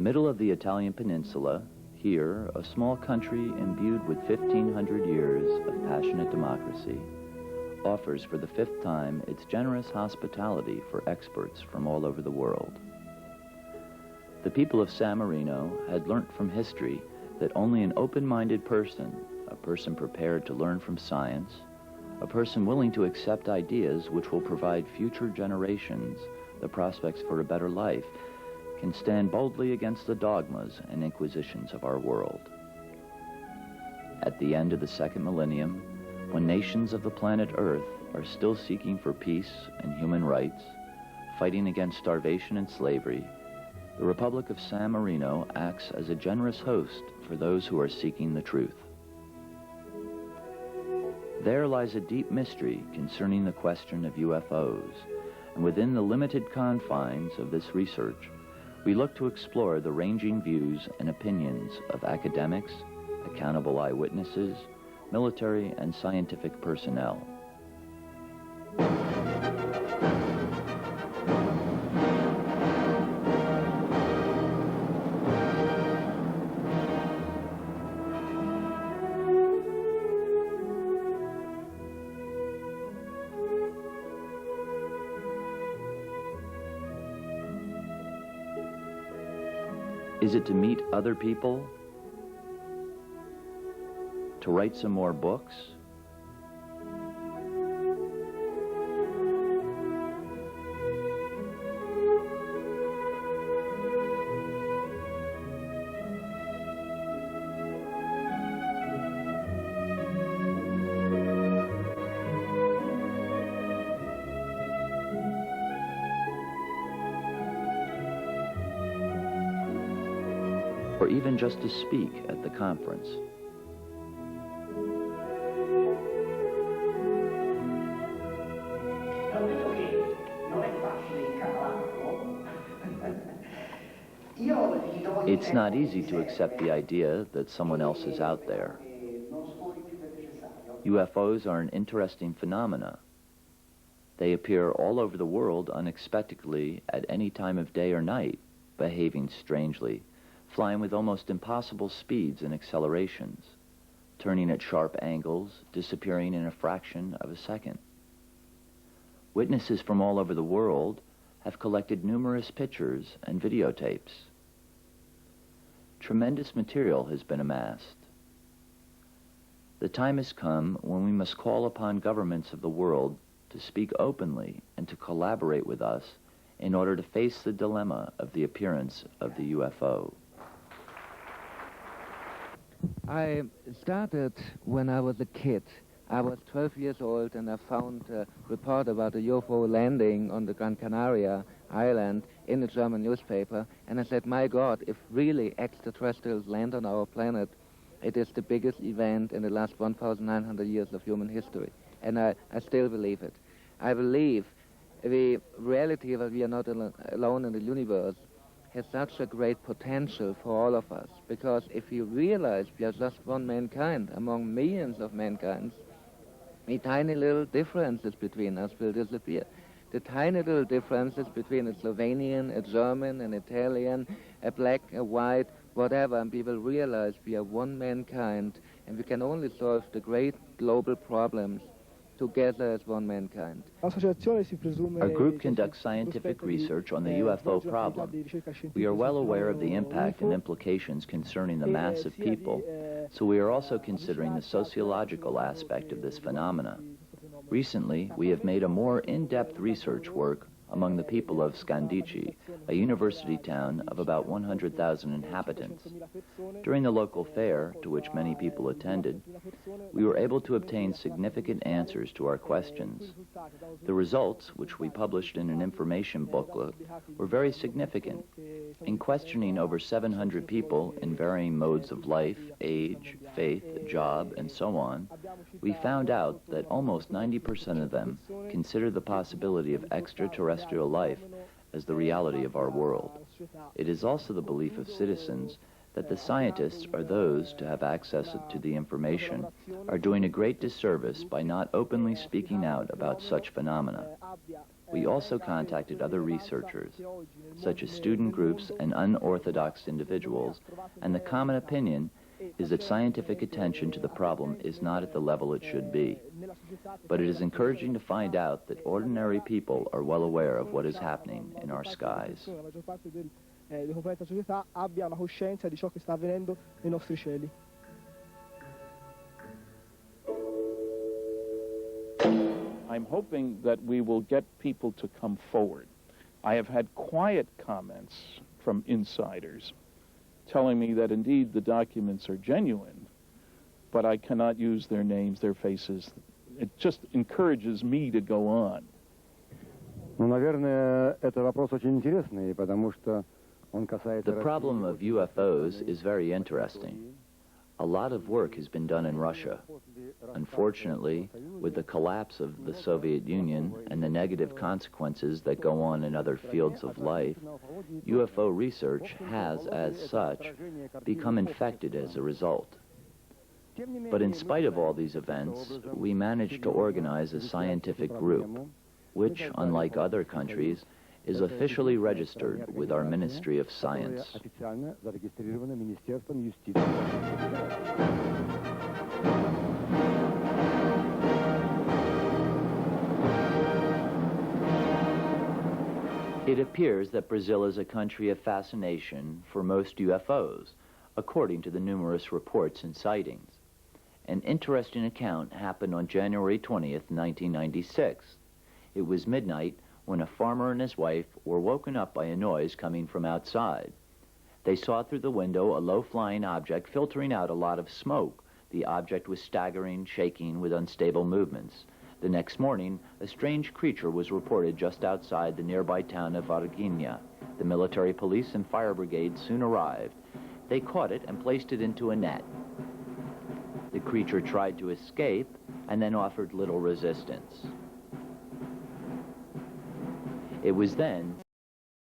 middle of the Italian peninsula, here, a small country imbued with 1,500 years of passionate democracy offers for the 5th time its generous hospitality for experts from all over the world. The people of San Marino had learnt from history that only an open-minded person, a person prepared to learn from science, a person willing to accept ideas which will provide future generations the prospects for a better life, can stand boldly against the dogmas and inquisitions of our world. At the end of the 2nd millennium, when nations of the planet Earth are still seeking for peace and human rights, fighting against starvation and slavery, the Republic of San Marino acts as a generous host for those who are seeking the truth. There lies a deep mystery concerning the question of UFOs, and within the limited confines of this research, we look to explore the ranging views and opinions of academics, accountable eyewitnesses, military and scientific personnel. Is it to meet other people? To write some more books? Or even just to speak at the conference? It's not easy to accept the idea that someone else is out there. UFOs are an interesting phenomena. They appear all over the world unexpectedly at any time of day or night, behaving strangely, flying with almost impossible speeds and accelerations, turning at sharp angles, disappearing in a fraction of a second. Witnesses from all over the world have collected numerous pictures and videotapes. Tremendous material has been amassed. The time has come when we must call upon governments of the world to speak openly and to collaborate with us in order to face the dilemma of the appearance of the UFO. I started when I was a kid. I was 12 years old and I found a report about a UFO landing on the Gran Canaria island in a German newspaper, and I said, my God, if really extraterrestrials land on our planet, it is the biggest event in the last 1,900 years of human history. And I still believe it. I believe the reality that we are not alone in the universe has such a great potential for all of us, because if you realize we are just one mankind among millions of mankinds, the tiny little differences between us will disappear. The tiny little differences between a Slovenian, a German, an Italian, a black, a white, whatever, and we will realize we are one mankind, and we can only solve the great global problems together as one mankind. Our group conducts scientific research on the UFO problem. We are well aware of the impact and implications concerning the mass of people, so we are also considering the sociological aspect of this phenomena. Recently, we have made a more in-depth research work among the people of Scandici, a university town of about 100,000 inhabitants. During the local fair, to which many people attended, we were able to obtain significant answers to our questions. The results, which we published in an information booklet, were very significant. In questioning over 700 people in varying modes of life, age, faith, job, and so on, we found out that almost 90% of them consider the possibility of extraterrestrial life as the reality of our world. It is also the belief of citizens that the scientists, or those to have access to the information, are doing a great disservice by not openly speaking out about such phenomena. We also contacted other researchers, such as student groups and unorthodox individuals, and the common opinion is that scientific attention to the problem is not at the level it should be. But it is encouraging to find out that ordinary people are well aware of what is happening in our skies. I'm hoping that we will get people to come forward. I have had quiet comments from insiders telling me that indeed the documents are genuine, but I cannot use their names, their faces. It just encourages me to go on. The problem of UFOs is very interesting. A lot of work has been done in Russia. Unfortunately, with the collapse of the Soviet Union and the negative consequences that go on in other fields of life, UFO research has, as such, become infected as a result. But in spite of all these events, we managed to organize a scientific group, which, unlike other countries, is officially registered with our Ministry of Science. It appears that Brazil is a country of fascination for most UFOs, according to the numerous reports and sightings. An interesting account happened on January 20th, 1996. It was midnight when a farmer and his wife were woken up by a noise coming from outside. They saw through the window a low-flying object filtering out a lot of smoke. The object was staggering, shaking with unstable movements. The next morning, a strange creature was reported just outside the nearby town of Varginha. The military police and fire brigade soon arrived. They caught it and placed it into a net. The creature tried to escape and then offered little resistance. It was then